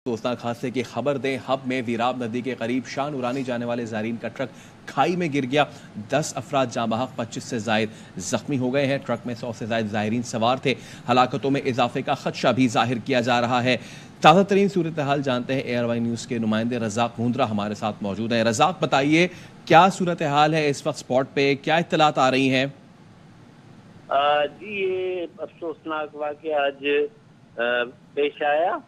افسوسناک حادثے کی خبر دیں ہب میں ویراب ندی کے قریب شاہ نورانی جانے والے زائرین کا ٹرک کھائی میں گر گیا 10 افراد جاں بحق 25 سے زائد زخمی ہو گئے ہیں ٹرک میں 100 سے زائد زائرین سوار تھے ہلاکتوں میں اضافے کا خدشہ بھی ظاہر کیا جا رہا ہے تازہ ترین صورتحال جانتے ہیں ARY نیوز کے نمائندے رزاق مندرہ ہمارے ساتھ موجود ہیں رزاق بتائیے کیا صورتحال ہے اس وقت سپاٹ پہ کیا اطلاعات آ رہی ہیں جی یہ افسوسناک واقعہ آج پیش آیا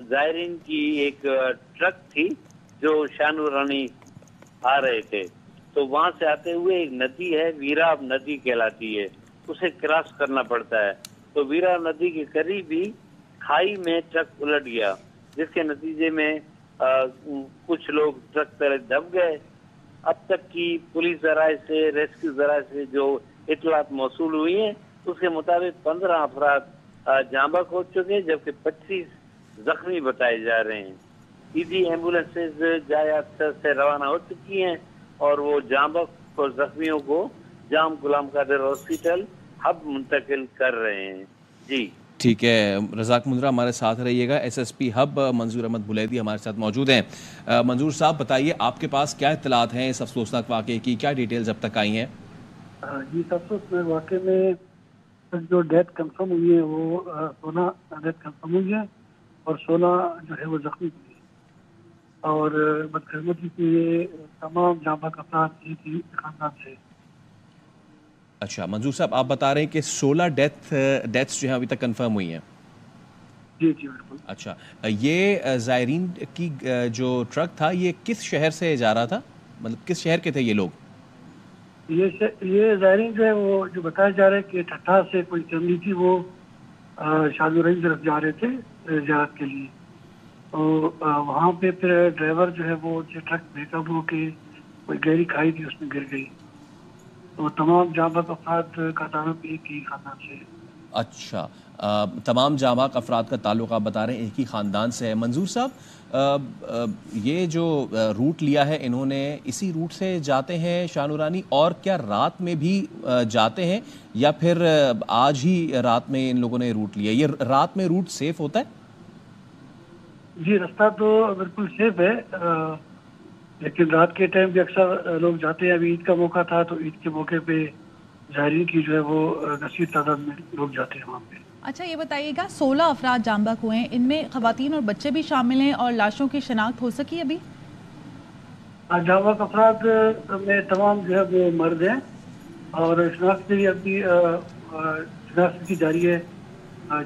زائرین کی ایک ٹرک تھی جو شاہ نورانی آ رہے تھے تو وہاں سے آتے ہوئے ایک ندی ہے ویراب ندی کہلاتی ہے اسے کراس کرنا پڑتا ہے تو ویراب ندی کے قریب ہی کھائی میں ٹرک الٹ گیا جس کے نتیجے میں کچھ لوگ ٹرک تلے دب گئے اب تک کی پولیس ذرائع سے ریسکیو ذرائع سے جو اطلاعات موصول ہوئی ہیں اس کے مطابق 15 افراد جاں بحق ہو چکے جبکہ 25 زخمی بتائے جا رہے ہیں ایزی ایمبولینسز جائے حادثہ سے روانہ ہو چکی ہیں اور وہ جاں بحق اور زخمیوں کو جام غلام قادر ہاسپٹل ہب منتقل کر رہے ہیں جی ٹھیک ہے رزاق مندرہ ہمارے ساتھ رہیے گا SSP ہب منظور احمد بلیدی ہمارے ساتھ موجود ہیں منظور صاحب بتائیے آپ کے پاس کیا اطلاعات ہیں اس افسوسناک واقعے کی کیا ڈیٹیلز اب تک آئی ہیں جی افسوس واقعے میں جو ڈیتھ کنفرم ہوئی ہے وہ 16 ڈیتھ کنفرم ہوئی ہے اور 16 جو ہے وہ زخمی ہوئی اور بدقسمتی سے یہ تمام جاں بحق افراد ایک ہی خاندان سے اچھا منظور صاحب آپ بتا رہے ہیں کہ 16 ڈیتھس جو ہیں ابھی تک کنفرم ہوئی ہیں جی جی بالکل اچھا یہ زائرین کی جو ٹرک تھا یہ کس شہر سے جا رہا تھا مطلب کس شہر کے تھے یہ لوگ یہ زائرین جو ہے وہ جو بتایا جا رہا ہے کہ ٹھٹھا سے کوئی فیملی تھی وہ شاہ نورانی طرف جا رہے تھے زیارت کے لیے تو وہاں پہ پھر ڈرائیور جو ہے وہ ٹرک بیک اپ ہو کے کوئی گہری کھائی تھی اس میں گر گئی تو تمام جاں بحق افراد کا تعلق ایک ہی خاندان سے ہے اچھا تمام جاں بحق افراد کا تعلق آپ بتا رہے ہیں ایک ہی خاندان سے ہے منظور صاحب یہ جو روٹ لیا ہے انہوں نے اسی روٹ سے جاتے ہیں شاہ نورانی اور کیا رات میں بھی جاتے ہیں یا پھر آج ہی رات میں ان لوگوں نے روٹ لیا یہ رات میں روٹ سیف ہوتا ہے جی رستہ تو بالکل سیف ہے لیکن رات کے ٹائم بھی اکثر لوگ جاتے ہیں ابھی عید کا موقع تھا تو عید کے موقع پہ زائرین کی جو ہے وہ کثیر تعداد میں لوگ جاتے ہیں وہاں پہ اچھا یہ بتائیے گا 16 افراد جاں بحق ہوئے ہیں ان میں خواتین اور بچے بھی شامل ہیں اور لاشوں کی شناخت ہو سکی ابھی جاں بحق افراد میں تمام جو ہے وہ مرد ہیں اور شناخت بھی ابھی شناخت کی جاری ہے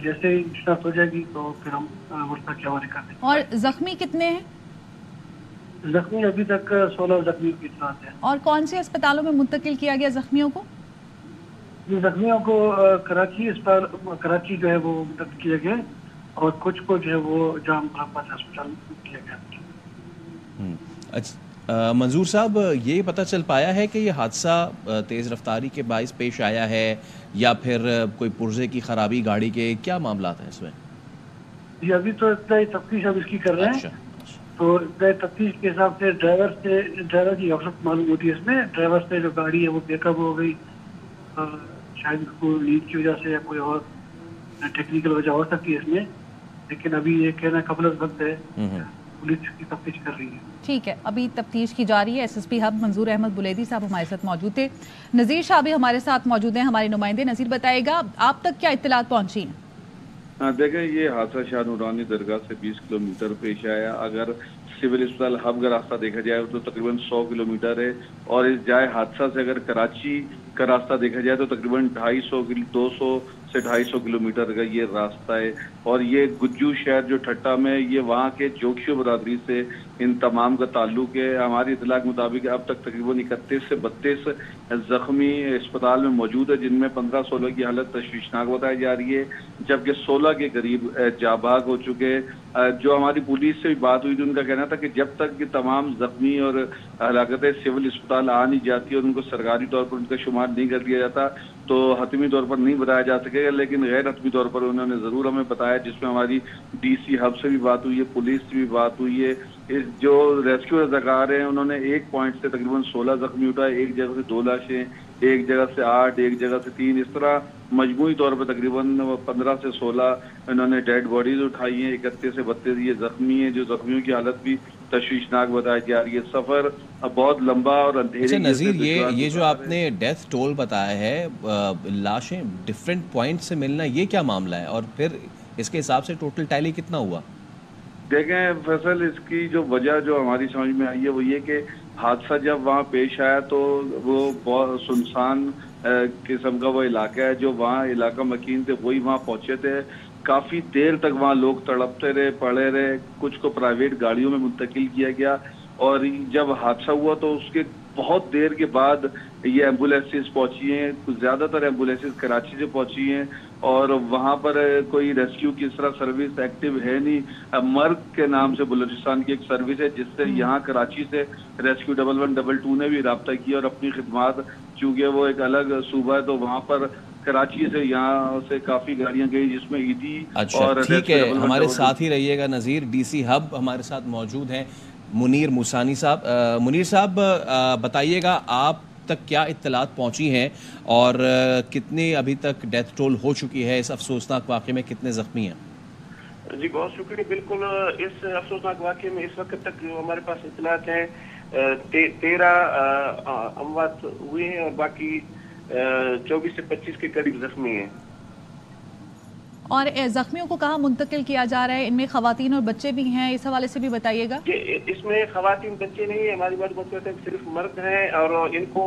جیسے ہی شناخت ہو جائے گی تو پھر ہم ورثہ کے حوالے کر دیں گے اور زخمی کتنے ہیں زخمی ابھی تک 16 زخمی کی اطلاعات ہے اور کون سے اسپتالوں میں منتقل کیا گیا زخمیوں کو زخمیوں کو کراچی جو ہے وہ منتقل کیا گیا اور کچھ کو جو ہے وہ جام غلام ہسپتال کیا گیا منظور صاحب یہ پتہ چل پایا ہے کہ یہ حادثہ تیز رفتاری کے باعث پیش آیا ہے یا پھر کوئی پرزے کی خرابی گاڑی کے کیا معاملات ہیں اس میں جی ابھی تو ابتدائی تفتیش اب اس کی کر رہے ہیں تو ابتدائی تفتیش کے حساب سے ڈرائیور کی غفلت معلوم ہوتی ہے اس میں ڈرائیور سے جو گاڑی ہے وہ بیک اپ ہو گئی شاید کوئی نیند کی وجہ سے یا کوئی اور ٹیکنیکل وجہ ہو سکتی ہے اس میں لیکن ابھی یہ کہنا قبل از وقت ہے پولیس کی تفتیش کر رہی ہے ٹھیک ہے ابھی تفتیش کی جاری ہے SSP ہب منظور احمد بلیدی صاحب ہمارے ساتھ موجود تھے نذیر شاہ بھی ہمارے ساتھ موجود ہیں ہمارے نمائندے نذیر بتائے گا آپ تک کیا اطلاعات پہنچی ہیں دیکھیں یہ حادثہ شاہ نورانی درگاہ سے 20 کلومیٹر پیش آیا اگر سول اسپتال ہب کا راستہ دیکھا جائے تو تقریباً 100 کلومیٹر ہے اور اس جائے حادثہ سے اگر کراچی کا راستہ دیکھا جائے تو تقریباً 200 سے 250 کلومیٹر کا یہ راستہ ہے اور یہ گجو شہر جو ٹھٹا میں یہ وہاں کے جوکشو برادری سے ان تمام کا تعلق ہے ہماری اطلاع کے مطابق اب تک تقریباً 31 سے 32 زخمی اسپتال میں موجود ہے جن میں 15-16 کی حالت تشویشناک بتائی جا رہی ہے جبکہ 16 کے قریب جاں بحق ہو چکے جو ہماری پولیس سے بھی بات ہوئی تھی ان کا کہنا تھا کہ جب تک یہ تمام زخمی اور ہلاکتیں سول اسپتال آ نہیں جاتی اور ان کو سرکاری طور پر ان کا شمار نہیں کر دیا جاتا تو حتمی طور پر نہیں بتایا جا سکے گا لیکن غیر حتمی طور پر انہوں نے ضرور ہمیں بتایا جس میں ہماری DC ہب سے بھی بات ہوئی ہے پولیس سے بھی بات ہوئی ہے جو ریسکیو رضاکار ہیں انہوں نے ایک پوائنٹ سے تقریباً 16 زخمی اٹھائے ایک جگہ سے 2 لاشیں ایک جگہ سے 8, ایک جگہ سے 3, اس طرح مجموعی طور پر تقریباً 15 سے 16 انہوں نے ڈیڈ باڈیز اٹھائی ہیں. 31 سے 32 یہ زخمی ہیں, جو زخمیوں کی حالت بھی تشویشناک بتائی جا رہی ہے. سفر بہت لمبا اور اندھیرے. نذیر, یہ جو آپ نے ڈیتھ ٹول بتایا ہے, لاشیں ڈفرینٹ پوائنٹ سے ملنا, یہ کیا معاملہ ہے, اور پھر اس کے حساب سے ٹوٹل ٹیلی کتنا ہوا؟ دیکھیں فیصل, اس کی جو وجہ جو ہماری سمجھ میں آئی ہے وہ یہ کہ حادثہ جب وہاں پیش آیا تو وہ بہت سنسان قسم کا وہ علاقہ ہے. جو وہاں علاقہ مکین تھے وہی وہاں پہنچے تھے. کافی دیر تک وہاں لوگ تڑپتے رہے, پڑے رہے. کچھ کو پرائیویٹ گاڑیوں میں منتقل کیا گیا, اور جب حادثہ ہوا تو اس کے بہت دیر کے بعد یہ ایمبولینسز پہنچی ہیں. زیادہ تر ایمبولینسز کراچی سے پہنچی ہیں, اور وہاں پر کوئی ریسکیو کی اس طرح سروس ایکٹیو ہے نہیں. مرگ کے نام سے بلوچستان کی ایک سروس ہے جس سے یہاں کراچی سے ریسکیو 1122 نے بھی رابطہ کیا, اور اپنی خدمات, چونکہ وہ ایک الگ صوبہ ہے تو وہاں پر کراچی سے یہاں سے کافی گاڑیاں گئی جس میں ایٹی. اچھا ٹھیک ہے, ہمارے ساتھ ہی رہیے گا نذیر. ڈی سی ہب ہمارے ساتھ موجود ہیں منیر موسانی صاحب. منیر صاحب بتائیے گا آپ تک کیا اطلاعات پہنچی ہیں, اور کتنی ابھی تک ڈیتھ ٹول ہو چکی ہے اس افسوسناک واقعے میں, کتنے زخمی ہیں؟ جی بہت شکریہ. بالکل اس افسوسناک واقعے میں اس وقت تک جو ہمارے پاس اطلاعات ہیں 13 اموات ہوئے ہیں, اور باقی 24 سے 25 کے قریب زخمی ہیں. اور زخمیوں کو کہاں منتقل کیا جا رہا ہے؟ ان میں خواتین اور بچے بھی ہیں, اس حوالے سے بھی بتائیے گا. اس میں خواتین بچے نہیں ہیں, ہماری بات مطلب صرف مرد ہیں, اور ان کو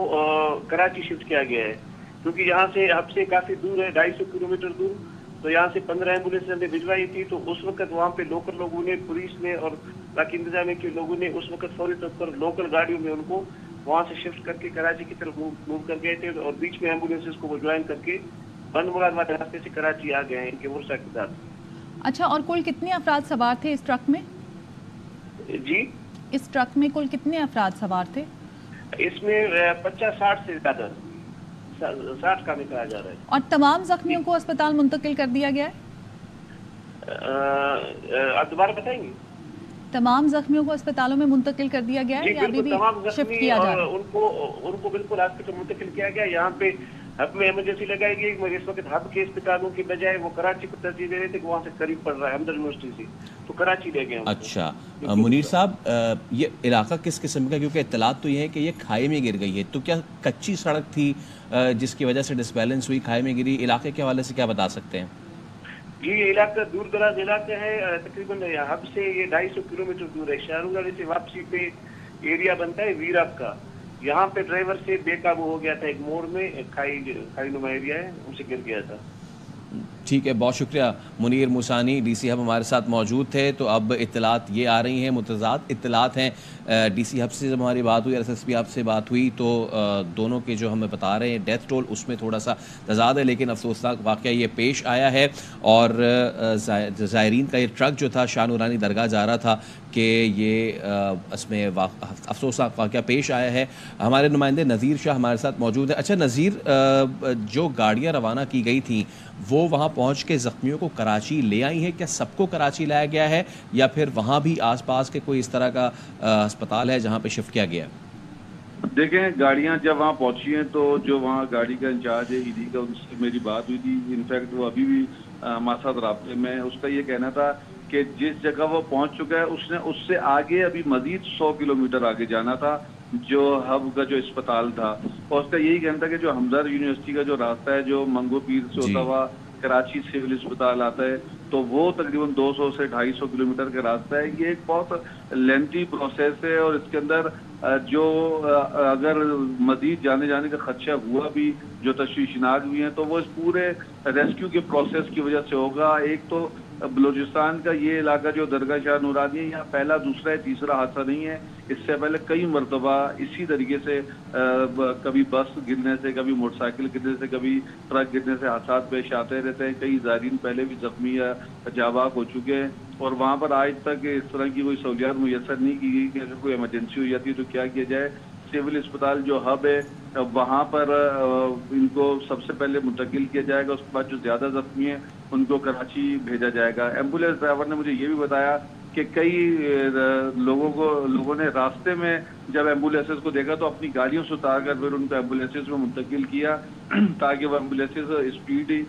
کراچی شفٹ کیا گیا ہے کیونکہ یہاں سے ہب سے کافی دور ہے, 250 کلومیٹر دور. تو یہاں سے 15 ایمبولینس ہمیں بھجوائی تھی, تو اس وقت وہاں پہ لوکل لوگوں نے, پولیس نے اور باقی انتظامیہ کے لوگوں نے اس وقت فوری طور پر لوکل گاڑیوں میں ان کو وہاں سے شفٹ کر کے کراچی کی طرف موو کر گئے تھے, اور بیچ میں ایمبولینس کو وہ جوائن کر کے بند مراد والے راستے سے کراچی آ گئے ہیں ان کے ورثہ کے ساتھ. اچھا, اور کل کتنے افراد سوار تھے اس ٹرک میں؟ جی اس ٹرک میں کل کتنے افراد سوار تھے؟ اس میں 50-60 سے زیادہ, 60 کا نکلا جا رہا ہے. اور تمام زخمیوں کو اسپتال منتقل کر دیا گیا ہے؟ آپ دوبارہ بتائیں گے؟ تمام زخمیوں کو اسپتالوں میں منتقل کر دیا گیا ہے یا ابھی بھی شفٹ کیا جا رہا ہے؟ ان کو بالکل ہاسپٹل منتقل کیا گیا. یہاں پہ ہب میں ایمرجنسی لگائی گئی, مگر اس وقت ہب کے اسپتالوں کی بجائے وہ کراچی کو ترجیح دے رہے تھے کہ وہاں سے قریب پڑ رہا ہے ہمدرد یونیورسٹی سے, تو کراچی لے گئے. اچھا منیر صاحب, یہ علاقہ کس قسم کا, کیونکہ اطلاعات تو یہ ہے کہ یہ کھائی میں گر گئی ہے, تو کیا کچی سڑک تھی جس کی وجہ سے ڈسبیلنس ہوئی, کھائی میں گری؟ علاقے کے حوالے سے کیا بتا سکتے ہیں؟ جی یہ علاقہ دور دراز علاقہ ہے, تقریباً ہب سے یہ 250 کلومیٹر دور ہے. شاہرونگڑھ سے واپسی پہ ایریا بنتا ہے ویراب کا, یہاں پہ ڈرائیور سے بے قابو ہو گیا تھا, ایک موڑ میں کھائی نما ایریا ہے, ان سے گر گیا تھا. ٹھیک ہے, بہت شکریہ. منیر موسانی ڈی سی ہب ہمارے ساتھ موجود تھے. تو اب اطلاعات یہ آ رہی ہیں, متضاد اطلاعات ہیں. ڈی سی ہب سے جب ہماری بات ہوئی, ایس ایس پی ہب سے بات ہوئی, تو دونوں کے جو ہمیں بتا رہے ہیں ڈیتھ ٹول اس میں تھوڑا سا تضاد ہے, لیکن افسوسناک واقعہ یہ پیش آیا ہے. اور زائرین کا یہ ٹرک جو تھا شاہ نورانی درگاہ جا رہا تھا کہ یہ اس میں افسوسناک واقعہ پیش آیا ہے. ہمارے نمائندے نذیر شاہ ہمارے ساتھ موجود ہیں. اچھا نذیر, جو گاڑیاں روانہ کی گئی تھیں وہ وہاں پہنچ کے زخمیوں کو کراچی لے آئی ہیں؟ کیا سب کو کراچی لایا گیا ہے, یا پھر وہاں بھی آس پاس کے کوئی اس طرح کا ہسپتال ہے جہاں پہ شفٹ کیا گیا ہے؟ دیکھیں گاڑیاں جب وہاں پہنچی ہیں تو جو وہاں گاڑی کا انچارج ہے ایڈی کا, ان سے میری بات ہوئی تھی. انفیکٹ وہ ابھی بھی ہمارے ساتھ رابطے میں. اس کا یہ کہنا تھا کہ جس جگہ وہ پہنچ چکا ہے اس نے اس سے آگے ابھی مزید 100 کلومیٹر آگے جانا تھا, جو ہب کا جو اسپتال تھا. اور اس کا یہی کہنا تھا کہ جو ہمدرد یونیورسٹی کا جو راستہ ہے جو منگو پیر سے ہوتا ہوا کراچی سول اسپتال آتا ہے, تو وہ تقریباً 200 سے 250 کلومیٹر کا راستہ ہے. یہ ایک بہت لینتھی پروسیس ہے, اور اس کے اندر جو اگر مزید جانے کا خدشہ ہوا بھی, جو تشویشناک بھی ہیں, تو وہ اس پورے ریسکیو کے پروسیس کی وجہ سے ہوگا. ایک تو بلوچستان کا یہ علاقہ جو درگاہ شاہ نورانی ہے, یہاں پہلا دوسرا تیسرا حادثہ نہیں ہے. اس سے پہلے کئی مرتبہ اسی طریقے سے کبھی بس گرنے سے, کبھی موٹر سائیکل گرنے سے, کبھی ٹرک گرنے سے حادثات پیش آتے رہتے ہیں. کئی زائرین پہلے بھی زخمی یا جاں ہو چکے ہیں, اور وہاں پر آج تک اس طرح کی کوئی سہولیات میسر نہیں کی گئی کہ اگر کوئی ایمرجنسی ہو جاتی ہے تو کیا کیا جائے. سول اسپتال جو ہب ہے وہاں پر ان کو سب سے پہلے منتقل کیا جائے گا. اس کے بعد جو زیادہ زخمی ہیں ان کو کراچی بھیجا جائے گا. ایمبولینس ڈرائیور نے مجھے یہ بھی بتایا کہ کئی لوگوں نے راستے میں جب ایمبولینسز کو دیکھا تو اپنی گاڑیوں سے اتار کر پھر ان کو ایمبولینسز میں منتقل کیا تاکہ وہ ایمبولینسز اسپیڈی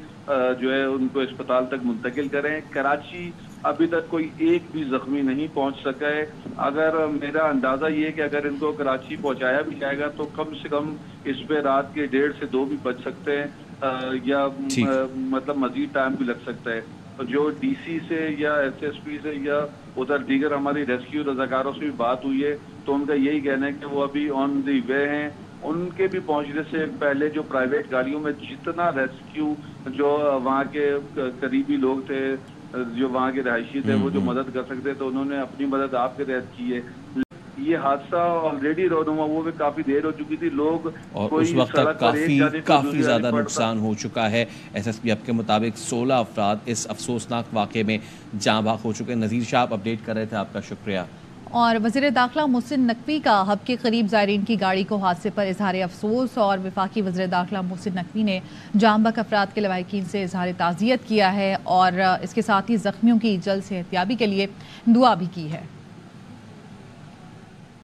جو ہے ان کو اسپتال تک منتقل کریں. کراچی ابھی تک کوئی ایک بھی زخمی نہیں پہنچ سکا ہے. اگر میرا اندازہ یہ ہے کہ اگر ان کو کراچی پہنچایا بھی جائے گا تو کم سے کم اس پہ رات کے 1.5 سے 2 بھی بچ سکتے ہیں یا مطلب مزید ٹائم بھی لگ سکتا ہے. جو ڈی سی سے یا ایس ایس پی سے یا ادھر دیگر ہماری ریسکیو رضاکاروں سے بھی بات ہوئی ہے تو ان کا یہی کہنا ہے کہ وہ ابھی آن دی وے ہیں. ان کے بھی پہنچنے سے پہلے جو پرائیویٹ گاڑیوں میں جتنا ریسکیو جو وہاں کے قریبی لوگ تھے جو وہاں کے رہائشی تھے وہ جو مدد کر سکتے تو انہوں نے اپنی مدد آپ کے تحت کی ہے. یہ حادثہ آلریڈی رونما وہ بھی کافی دیر ہو چکی تھی. لوگ اور اس وقت تک کافی زیادہ نقصان ہو چکا ہے. ایس ایس پی اب کے مطابق 16 افراد اس افسوسناک واقعے میں جاں بحق ہو چکے ہیں. نذیر شاہ آپ اپڈیٹ کر رہے تھے, آپ کا شکریہ. اور وزیر داخلہ محسن نقوی کا ہب کے قریب زائرین کی گاڑی کو حادثے پر اظہار افسوس, اور وفاقی وزیر داخلہ محسن نقوی نے جاں بحق افراد کے لواحقین سے اظہار تعزیت کیا ہے اور اس کے ساتھ ہی زخمیوں کی جلد صحتیابی کے لیے دعا بھی کی ہے.